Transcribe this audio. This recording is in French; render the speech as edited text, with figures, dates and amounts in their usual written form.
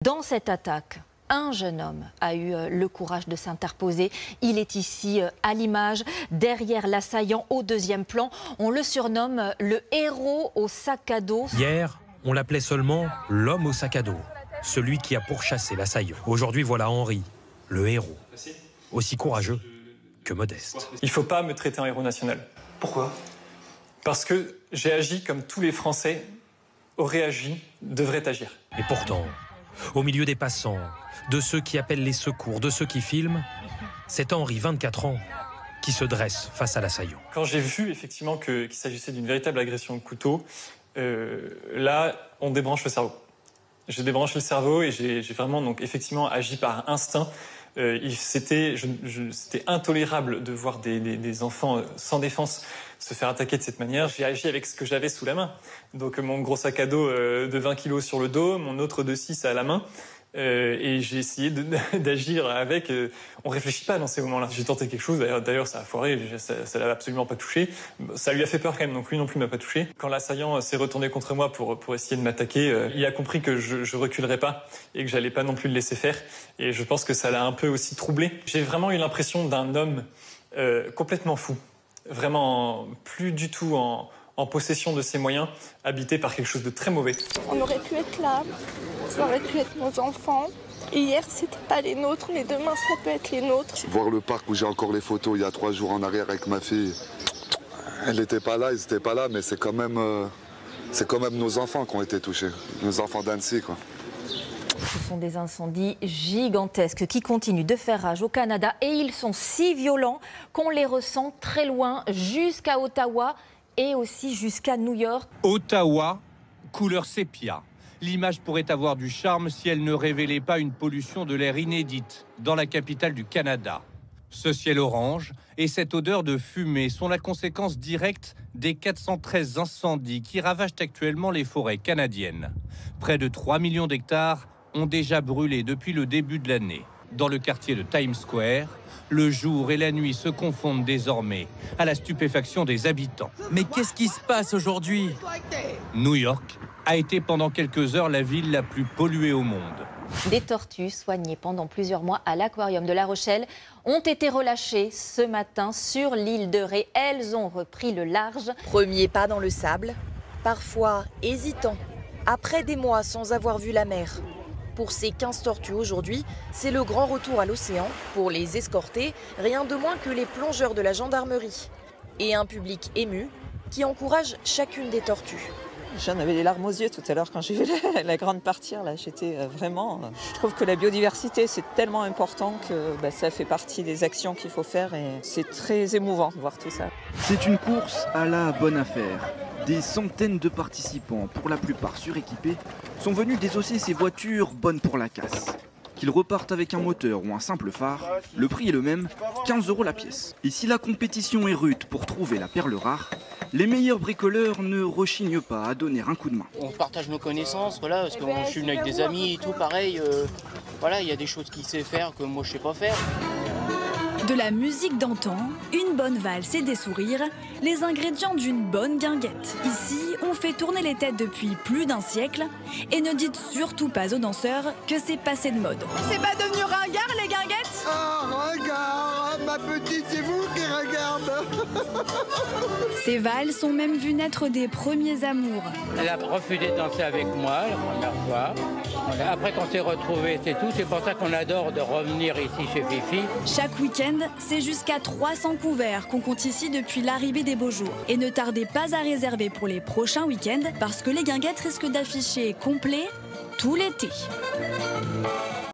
Dans cette attaque, un jeune homme a eu le courage de s'interposer. Il est ici à l'image, derrière l'assaillant au deuxième plan. On le surnomme le héros au sac à dos. Hier, on l'appelait seulement l'homme au sac à dos, celui qui a pourchassé l'assaillant. Aujourd'hui, voilà Henri, le héros, aussi courageux que modeste. Il ne faut pas me traiter en héros national. Pourquoi? Parce que j'ai agi comme tous les Français auraient agi, devraient agir. Et pourtant, au milieu des passants, de ceux qui appellent les secours, de ceux qui filment, c'est Henri, 24 ans, qui se dresse face à l'assaillant. Quand j'ai vu effectivement qu'il s'agissait d'une véritable agression au couteau, là, on débranche le cerveau. J'ai débranché le cerveau et j'ai vraiment donc, effectivement agi par instinct. C'était intolérable de voir des enfants sans défense se faire attaquer de cette manière. J'ai agi avec ce que j'avais sous la main. Donc mon gros sac à dos de 20 kilos sur le dos, mon autre de 6 à la main. Et j'ai essayé d'agir avec... on réfléchit pas dans ces moments-là. J'ai tenté quelque chose, d'ailleurs ça a foiré, ça l'a absolument pas touché. Ça lui a fait peur quand même, donc lui non plus m'a pas touché. Quand l'assaillant s'est retourné contre moi pour essayer de m'attaquer, il a compris que je reculerais pas et que j'allais pas non plus le laisser faire. Et je pense que ça l'a un peu aussi troublé. J'ai vraiment eu l'impression d'un homme complètement fou. Vraiment plus du tout en possession de ses moyens, habité par quelque chose de très mauvais. On aurait pu être là, ça aurait pu être nos enfants. Et hier, c'était pas les nôtres, mais demain, ça peut être les nôtres. Voir le parc où j'ai encore les photos il y a 3 jours en arrière avec ma fille, elle n'était pas là, ils n'étaient pas là, mais c'est quand même nos enfants qui ont été touchés, nos enfants d'Annecy, quoi. Ce sont des incendies gigantesques qui continuent de faire rage au Canada et ils sont si violents qu'on les ressent très loin, jusqu'à Ottawa et aussi jusqu'à New York. Ottawa, couleur sépia. L'image pourrait avoir du charme si elle ne révélait pas une pollution de l'air inédite dans la capitale du Canada. Ce ciel orange et cette odeur de fumée sont la conséquence directe des 413 incendies qui ravagent actuellement les forêts canadiennes. Près de 3 millions d'hectares ont déjà brûlé depuis le début de l'année. Dans le quartier de Times Square, le jour et la nuit se confondent désormais, à la stupéfaction des habitants. Mais qu'est-ce qui se passe aujourd'hui? New York a été pendant quelques heures la ville la plus polluée au monde. Des tortues soignées pendant plusieurs mois à l'aquarium de La Rochelle ont été relâchées ce matin sur l'île de Ré. Elles ont repris le large. Premier pas dans le sable, parfois hésitant, après des mois sans avoir vu la mer. Pour ces 15 tortues aujourd'hui, c'est le grand retour à l'océan. Pour les escorter, rien de moins que les plongeurs de la gendarmerie. Et un public ému qui encourage chacune des tortues. J'en avais les larmes aux yeux tout à l'heure quand j'ai vu la grande partir. Là, j'étais vraiment... Je trouve que la biodiversité, c'est tellement important que ça fait partie des actions qu'il faut faire et c'est très émouvant de voir tout ça. C'est une course à la bonne affaire. Des centaines de participants, pour la plupart suréquipés, sont venus désosser ces voitures bonnes pour la casse. Qu'ils repartent avec un moteur ou un simple phare, le prix est le même, 15 € la pièce. Et si la compétition est rude pour trouver la perle rare, les meilleurs bricoleurs ne rechignent pas à donner un coup de main. On partage nos connaissances, voilà, parce que moi, je suis venu avec des amis et tout, pareil. Voilà, il y a des choses qu'il sait faire que moi je sais pas faire. De la musique d'antan, une bonne valse et des sourires, les ingrédients d'une bonne guinguette. Ici, on fait tourner les têtes depuis plus d'un siècle et ne dites surtout pas aux danseurs que c'est passé de mode. C'est pas devenu ringard, les guinguettes? Ah, ringard, ma petite, c'est vous qui regarde. Ces valses ont même vu naître des premiers amours. Elle a refusé de danser avec moi la première fois. Après qu'on s'est retrouvés, c'est tout. C'est pour ça qu'on adore de revenir ici chez Fifi. Chaque week-end, c'est jusqu'à 300 couverts qu'on compte ici depuis l'arrivée des beaux jours. Et ne tardez pas à réserver pour les prochains week-ends parce que les guinguettes risquent d'afficher complet tout l'été.